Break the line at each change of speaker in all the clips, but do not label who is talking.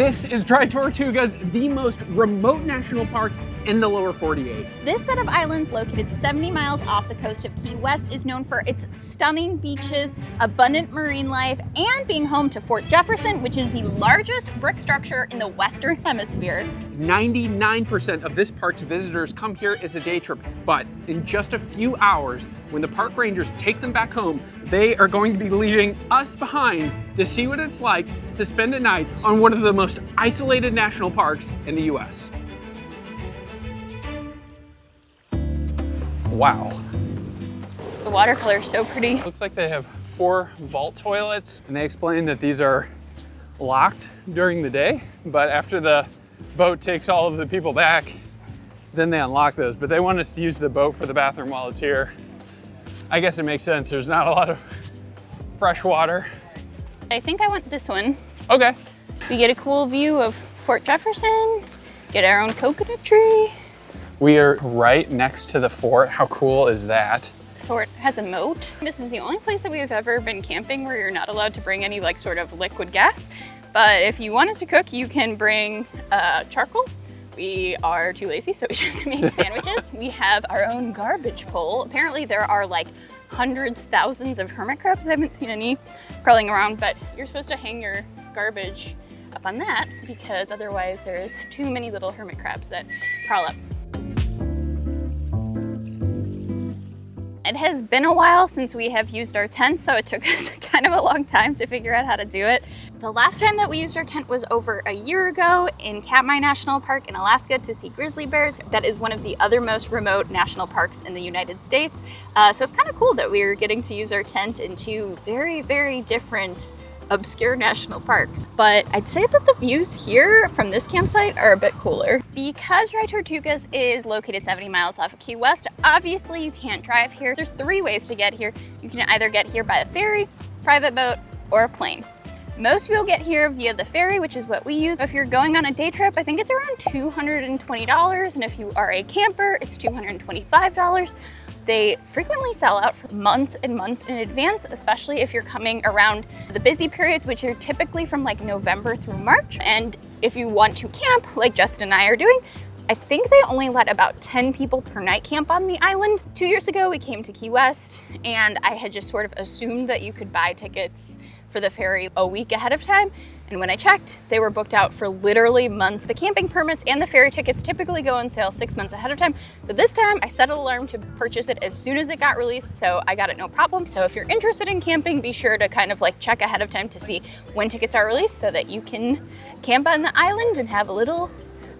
This is Dry Tortugas, the most remote national park in the lower 48.
This set of islands, located 70 miles off the coast of Key West, is known for its stunning beaches, abundant marine life, and being home to Fort Jefferson, which is the largest brick structure in the Western Hemisphere.
99% of this park's visitors come here as a day trip, but in just a few hours, when the park rangers take them back home, they are going to be leaving us behind to see what it's like to spend a night on one of the most isolated national parks in the US. Wow.
The watercolor is so pretty.
Looks like they have 4 vault toilets, and they explain that these are locked during the day, but after the boat takes all of the people back, then they unlock those. But they want us to use the boat for the bathroom while it's here. I guess it makes sense. There's not a lot of fresh water.
I think I want this one.
Okay.
We get a cool view of Fort Jefferson, get our own coconut tree.
We are right next to the fort. How cool is that?
The fort has a moat. This is the only place that we've ever been camping where you're not allowed to bring any like sort of liquid gas. But if you wanted to cook, you can bring charcoal. We are too lazy, so we just make sandwiches. We have our own garbage pole. Apparently there are like hundreds, thousands of hermit crabs. I haven't seen any crawling around, but you're supposed to hang your garbage up on that because otherwise there's too many little hermit crabs that crawl up. It has been a while since we have used our tent, so it took us kind of a long time to figure out how to do it. The last time that we used our tent was over a year ago in Katmai National Park in Alaska to see grizzly bears. That is one of the other most remote national parks in the United States. So it's kind of cool that we are getting to use our tent in 2 very, very different obscure national parks. But I'd say that the views here from this campsite are a bit cooler. Because Dry Tortugas is located 70 miles off of Key West, obviously you can't drive here. There's 3 ways to get here. You can either get here by a ferry, private boat, or a plane. Most people get here via the ferry, which is what we use. If you're going on a day trip, I think it's around $220, and if you are a camper, it's $225. They frequently sell out for months and months in advance, especially if you're coming around the busy periods, which are typically from like November through March. And if you want to camp, like Jess and I are doing, I think they only let about 10 people per night camp on the island. 2 years ago, we came to Key West, and I had just sort of assumed that you could buy tickets for the ferry a week ahead of time. And when I checked, they were booked out for literally months. The camping permits and the ferry tickets typically go on sale 6 months ahead of time. But this time I set an alarm to purchase it as soon as it got released, so I got it no problem. So if you're interested in camping, be sure to kind of like check ahead of time to see when tickets are released so that you can camp on the island and have a little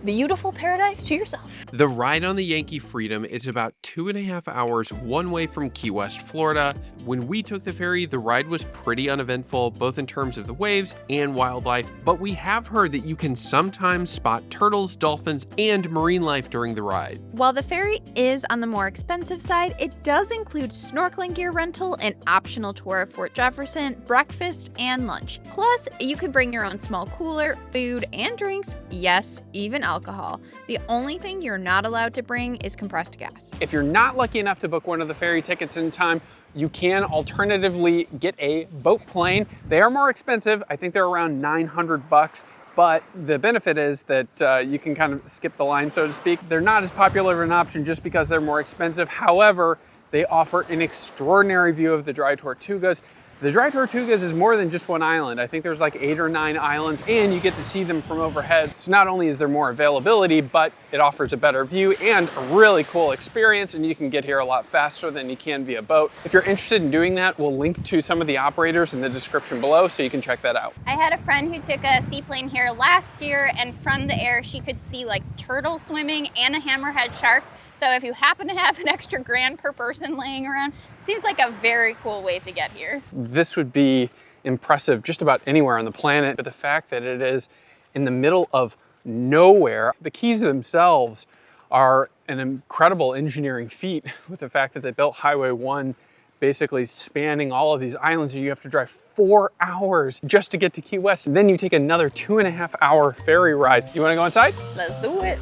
beautiful paradise to yourself.
The ride on the Yankee Freedom is about 2.5 hours one way from Key West, Florida. When we took the ferry, the ride was pretty uneventful, both in terms of the waves and wildlife, but we have heard that you can sometimes spot turtles, dolphins, and marine life during the ride.
While the ferry is on the more expensive side, it does include snorkeling gear rental, an optional tour of Fort Jefferson, breakfast, and lunch. Plus, you could bring your own small cooler, food, and drinks, yes, even alcohol. The only thing you're not allowed to bring is compressed gas.
If you're not lucky enough to book one of the ferry tickets in time, you can alternatively get a boat plane. They are more expensive. I think they're around $900, but the benefit is that you can kind of skip the line, so to speak. They're not as popular of an option just because they're more expensive. However, they offer an extraordinary view of the Dry Tortugas. The Dry Tortugas is more than just one island. I think there's like 8 or 9 islands, and you get to see them from overhead. So not only is there more availability, but it offers a better view and a really cool experience, and you can get here a lot faster than you can via boat. If you're interested in doing that, we'll link to some of the operators in the description below so you can check that out.
I had a friend who took a seaplane here last year, and from the air she could see like turtles swimming and a hammerhead shark. So if you happen to have an extra grand per person laying around, seems like a very cool way to get here.
This would be impressive just about anywhere on the planet, but the fact that it is in the middle of nowhere, the keys themselves are an incredible engineering feat, with the fact that they built Highway 1 basically spanning all of these islands, and you have to drive 4 hours just to get to Key West, and then you take another 2.5 hour ferry ride. You wanna go inside?
Let's do it.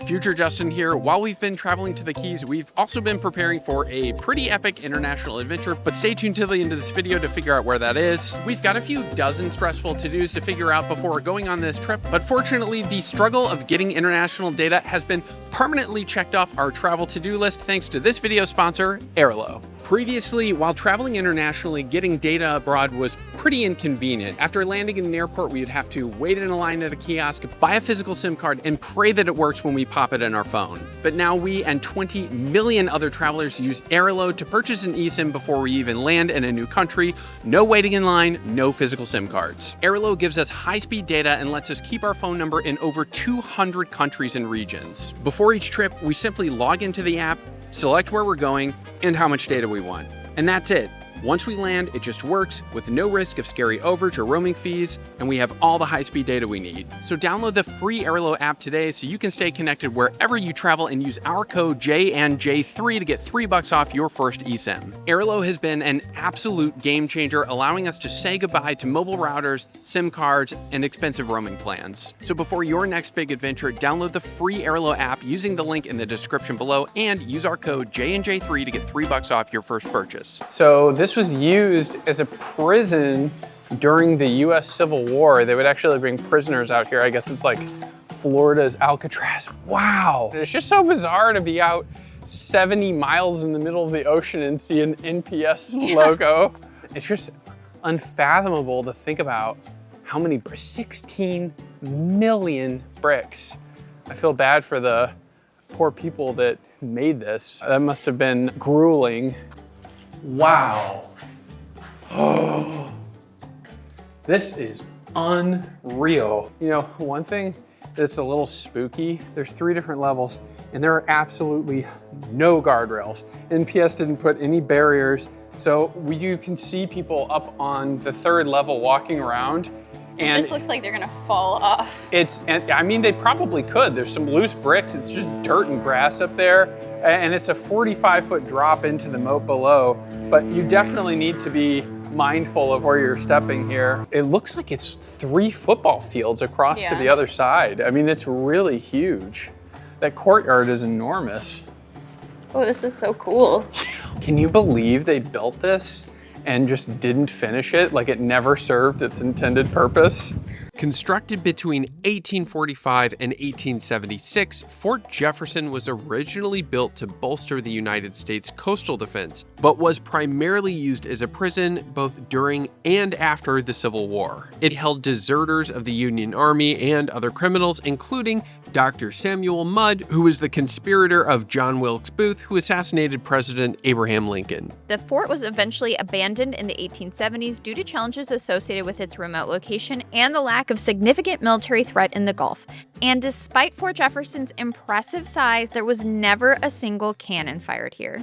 Future Justin here. While we've been traveling to the Keys, we've also been preparing for a pretty epic international adventure, but stay tuned till the end of this video to figure out where that is. We've got a few dozen stressful to-dos to figure out before going on this trip, but fortunately, the struggle of getting international data has been permanently checked off our travel to-do list thanks to this video sponsor, Airlo. Previously, while traveling internationally, getting data abroad was pretty inconvenient. After landing in an airport, we would have to wait in a line at a kiosk, buy a physical SIM card, and pray that it works when we pop it in our phone. But now we and 20 million other travelers use Airlo to purchase an eSIM before we even land in a new country. No waiting in line, no physical SIM cards. Airlo gives us high-speed data and lets us keep our phone number in over 200 countries and regions. Before each trip, we simply log into the app, select where we're going, and how much data we want. And that's it. Once we land, it just works with no risk of scary overage or roaming fees, and we have all the high-speed data we need. So download the free Airlo app today so you can stay connected wherever you travel and use our code JNJ3 to get $3 off your first eSIM. Airlo has been an absolute game changer, allowing us to say goodbye to mobile routers, SIM cards, and expensive roaming plans. So before your next big adventure, download the free Airlo app using the link in the description below and use our code JNJ3 to get $3 off your first purchase.
So this was used as a prison during the US Civil War. They would actually bring prisoners out here. I guess it's like Florida's Alcatraz. Wow. It's just so bizarre to be out 70 miles in the middle of the ocean and see an NPS logo. It's just unfathomable to think about how many, 16 million bricks. I feel bad for the poor people that made this. That must have been grueling. Wow. Oh, this is unreal. You know, one thing that's a little spooky, there's 3 different levels and there are absolutely no guardrails. NPS didn't put any barriers. So you can see people up on the 3rd level walking around.
It just looks like they're gonna fall off.
And I mean, they probably could. There's some loose bricks. It's just dirt and grass up there. And it's a 45-foot drop into the moat below. But you definitely need to be mindful of where you're stepping here. It looks like it's 3 football fields across to the other side. I mean, it's really huge. That courtyard is enormous.
Oh, this is so cool.
Can you believe they built this and just didn't finish it? Like it never served its intended purpose?
Constructed between 1845 and 1876, Fort Jefferson was originally built to bolster the United States coastal defense, but was primarily used as a prison both during and after the Civil War. It held deserters of the Union Army and other criminals, including Dr. Samuel Mudd, who was the conspirator of John Wilkes Booth, who assassinated President Abraham Lincoln.
The fort was eventually abandoned in the 1870s due to challenges associated with its remote location and the lack of significant military threat in the Gulf. And despite Fort Jefferson's impressive size, there was never a single cannon fired here.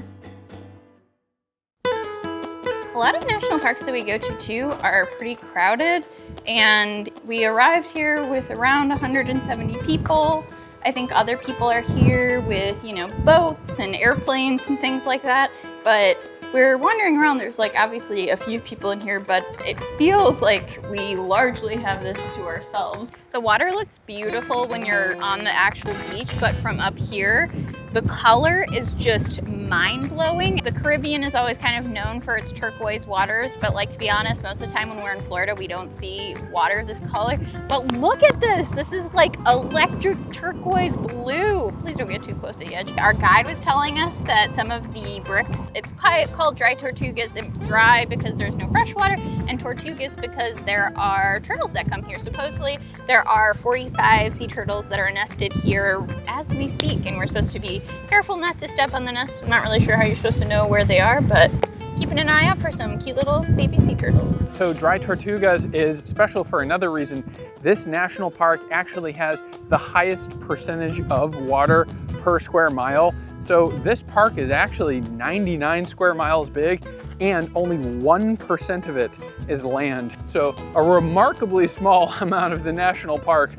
A lot of national parks that we go to too are pretty crowded, and we arrived here with around 170 people. I think other people are here with, you know, boats and airplanes and things like that, but we're wandering around. There's like obviously a few people in here, but it feels like we largely have this to ourselves. The water looks beautiful when you're on the actual beach, but from up here, the color is just mind-blowing. The Caribbean is always kind of known for its turquoise waters, but like, to be honest, most of the time when we're in Florida, we don't see water this color. But look at this. This is like electric turquoise blue. Please don't get too close to the edge. Our guide was telling us that some of the bricks, it's called Dry Tortugas, and dry because there's no fresh water, and Tortugas because there are turtles that come here. Supposedly, there are 45 sea turtles that are nested here as we speak, and we're supposed to be careful not to step on the nest. I'm not really sure how you're supposed to know where they are, but keeping an eye out for some cute little baby sea turtles.
So Dry Tortugas is special for another reason. This national park actually has the highest percentage of water per square mile. So this park is actually 99 square miles big, and only 1% of it is land. So a remarkably small amount of the national park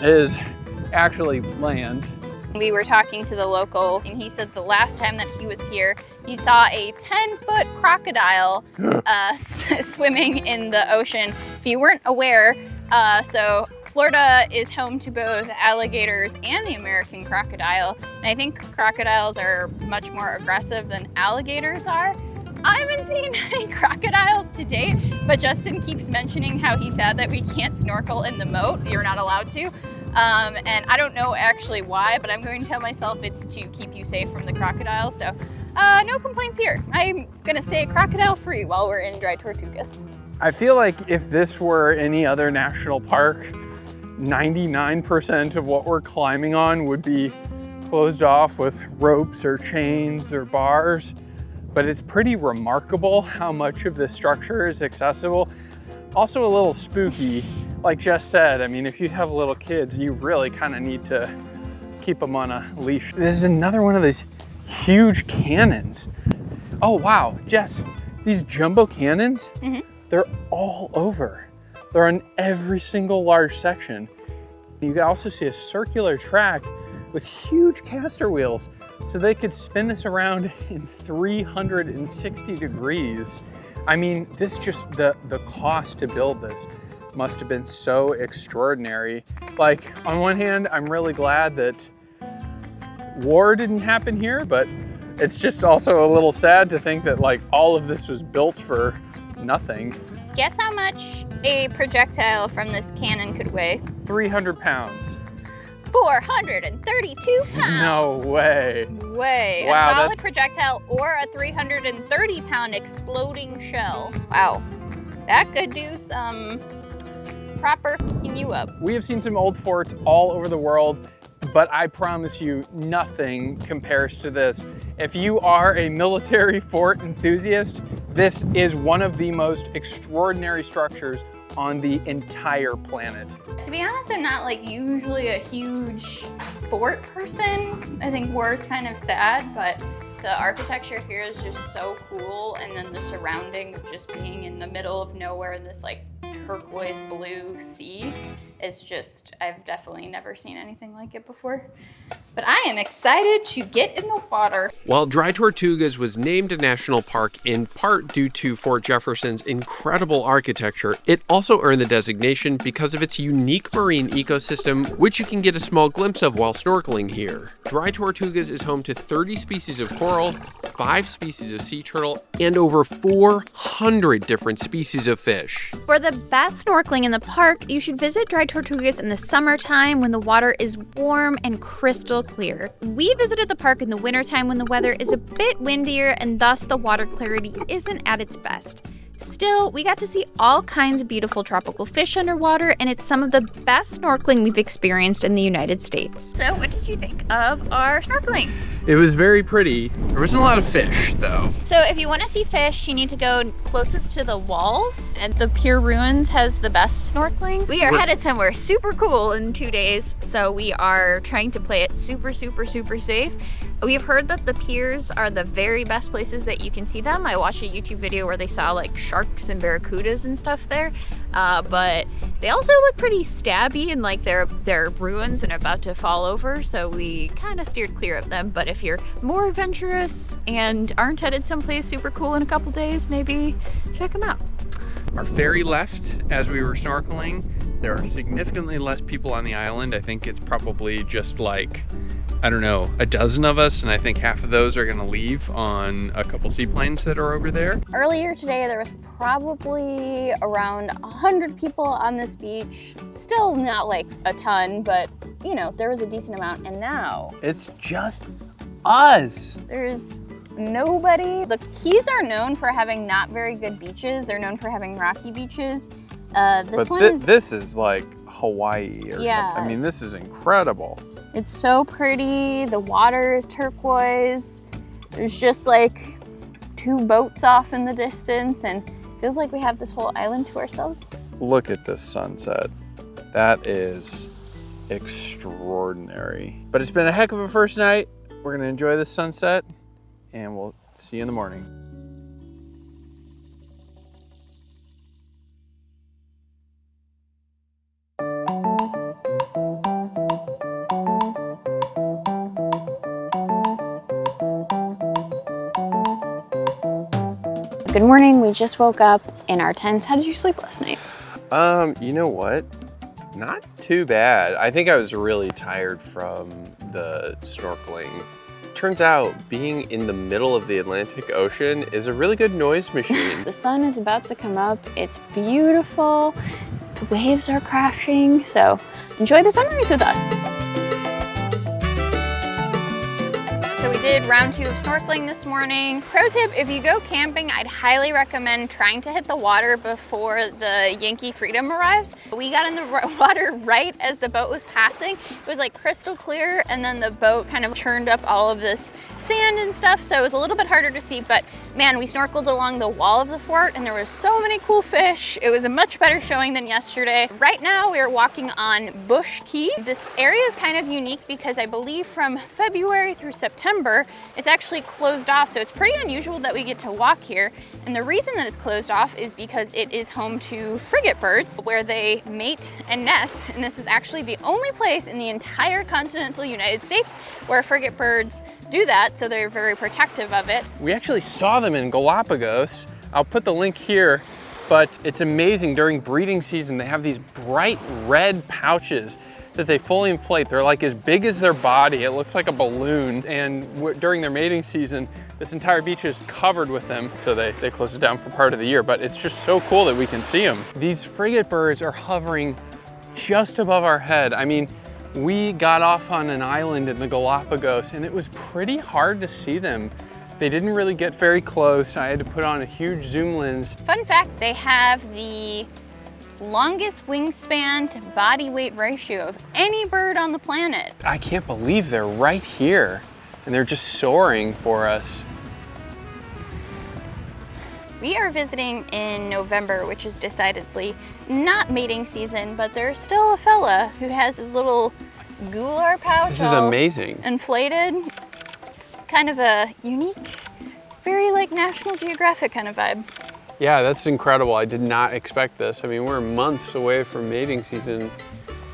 is actually land.
We were talking to the local, and he said the last time that he was here, he saw a 10-foot crocodile swimming in the ocean. If you weren't aware, so Florida is home to both alligators and the American crocodile. And I think crocodiles are much more aggressive than alligators are. I haven't seen any crocodiles to date, but Justin keeps mentioning how he's sad that we can't snorkel in the moat. You're not allowed to. And I don't know actually why, but I'm going to tell myself it's to keep you safe from the crocodiles. So no complaints here. I'm gonna stay crocodile free while we're in Dry Tortugas.
I feel like if this were any other national park, 99% of what we're climbing on would be closed off with ropes or chains or bars. But it's pretty remarkable how much of this structure is accessible. Also a little spooky, like Jess said. I mean, if you have little kids, you really kind of need to keep them on a leash. This is another one of these huge cannons. Oh wow, Jess, these jumbo cannons, they're all over. They're on every single large section. You can also see a circular track with huge caster wheels, so they could spin this around in 360 degrees. I mean, this just, the cost to build this must have been so extraordinary. Like, on one hand, I'm really glad that war didn't happen here, but it's just also a little sad to think that like all of this was built for nothing.
Guess how much a projectile from this cannon could weigh?
300 pounds.
432 pounds.
No way.
Way.
Wow,
a solid
that's...
projectile or a 330 pound exploding shell. Wow. That could do some proper f***ing you up.
We have seen some old forts all over the world, but I promise you nothing compares to this. If you are a military fort enthusiast, this is one of the most extraordinary structures on the entire planet.
To be honest, I'm not like usually a huge fort person. I think war is kind of sad, but the architecture here is just so cool. And then the surrounding of just being in the middle of nowhere in this like turquoise blue sea is just, I've definitely never seen anything like it before. But I am excited to get in the water.
While Dry Tortugas was named a national park in part due to Fort Jefferson's incredible architecture, it also earned the designation because of its unique marine ecosystem, which you can get a small glimpse of while snorkeling here. Dry Tortugas is home to 30 species of coral, 5 species of sea turtle, and over 400 different species of fish.
For the best snorkeling in the park, you should visit Dry Tortugas in the summertime when the water is warm and crystal clear. We visited the park in the wintertime when the weather is a bit windier and thus the water clarity isn't at its best. Still, we got to see all kinds of beautiful tropical fish underwater, and it's some of the best snorkeling we've experienced in the United States.
So what did you think of our snorkeling?
It was very pretty. There wasn't a lot of fish though.
So if you want to see fish, you need to go closest to the walls, and the Pier Ruins has the best snorkeling. We are headed somewhere super cool in 2 days, so we are trying to play it super safe. We've heard that the piers are the very best places that you can see them. I watched a YouTube video where they saw like sharks and barracudas and stuff there, but they also look pretty stabby and like they're ruins and about to fall over, so we kind of steered clear of them. But if you're more adventurous and aren't headed someplace super cool in a couple days, maybe check them out.
Our ferry left as we were snorkeling. There are significantly less people on the island. I think it's probably just like, I don't know, a dozen of us, and I think half of those are gonna leave on a couple seaplanes that are over there.
Earlier today, there was probably around 100 people on this beach. Still not like a ton, but you know, there was a decent amount. And now
it's just us.
There's nobody. The Keys are known for having not very good beaches. They're known for having rocky beaches. This is
like Hawaii or
something.
I mean, this is incredible.
It's so pretty. The water is turquoise. There's just like 2 boats off in the distance, and it feels like we have this whole island to ourselves.
Look at this sunset. That is extraordinary. But it's been a heck of a first night. We're gonna enjoy this sunset, and we'll see you in the morning.
Good morning, we just woke up in our tents. How did you sleep last night?
You know what?
Not too bad. I think I was really tired from the snorkeling. Turns out being in the middle of the Atlantic Ocean is a really good noise machine.
The sun is about to come up. It's beautiful. The waves are crashing. So enjoy the sunrise with us. So we did round 2 of snorkeling this morning. Pro tip, if you go camping, I'd highly recommend trying to hit the water before the Yankee Freedom arrives. We got in the water right as the boat was passing. It was like crystal clear, and then the boat kind of churned up all of this sand and stuff, so it was a little bit harder to see, but man, we snorkeled along the wall of the fort and there were so many cool fish. It was a much better showing than yesterday. Right now we are walking on Bush Key. This area is kind of unique because I believe from February through September, it's actually closed off. So it's pretty unusual that we get to walk here. And the reason that it's closed off is because it is home to frigate birds where they mate and nest. And this is actually the only place in the entire continental United States where frigate birds do that, so they're very protective of it.
We actually saw them in Galapagos. I'll put the link here, but it's amazing. During breeding season, they have these bright red pouches that they fully inflate. They're like as big as their body. It looks like a balloon. And during their mating season, this entire beach is covered with them. So they close it down for part of the year, but it's just so cool that we can see them. These frigate birds are hovering just above our head. I mean, we got off on an island in the Galapagos and it was pretty hard to see them. They didn't really get very close. I had to put on a huge zoom lens.
Fun fact, they have the longest wingspan to body weight ratio of any bird on the planet.
I can't believe they're right here and they're just soaring for us.
We are visiting in November, which is decidedly not mating season, but there's still a fella who has his little gular pouch.
This is amazing.
Inflated. It's kind of a unique, very like National Geographic kind of vibe.
Yeah, that's incredible. I did not expect this. I mean, we're months away from mating season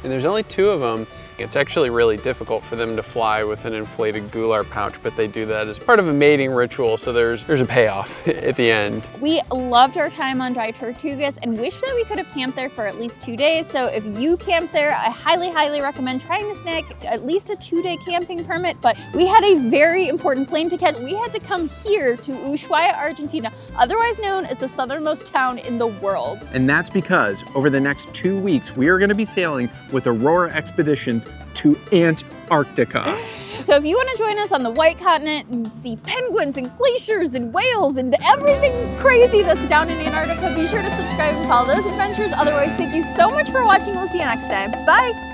and there's only 2 of them. It's actually really difficult for them to fly with an inflated gular pouch, but they do that as part of a mating ritual, so there's a payoff at the end.
We loved our time on Dry Tortugas and wish that we could have camped there for at least 2 days. So if you camp there, I highly recommend trying to snag at least a 2-day camping permit. But we had a very important plane to catch. We had to come here to Ushuaia, Argentina, otherwise known as the southernmost town in the world.
And that's because over the next 2 weeks, we are going to be sailing with Aurora Expeditions to Antarctica.
So if you want to join us on the White Continent and see penguins and glaciers and whales and everything crazy that's down in Antarctica, be sure to subscribe and follow those adventures. Otherwise, thank you so much for watching. We'll see you next time. Bye.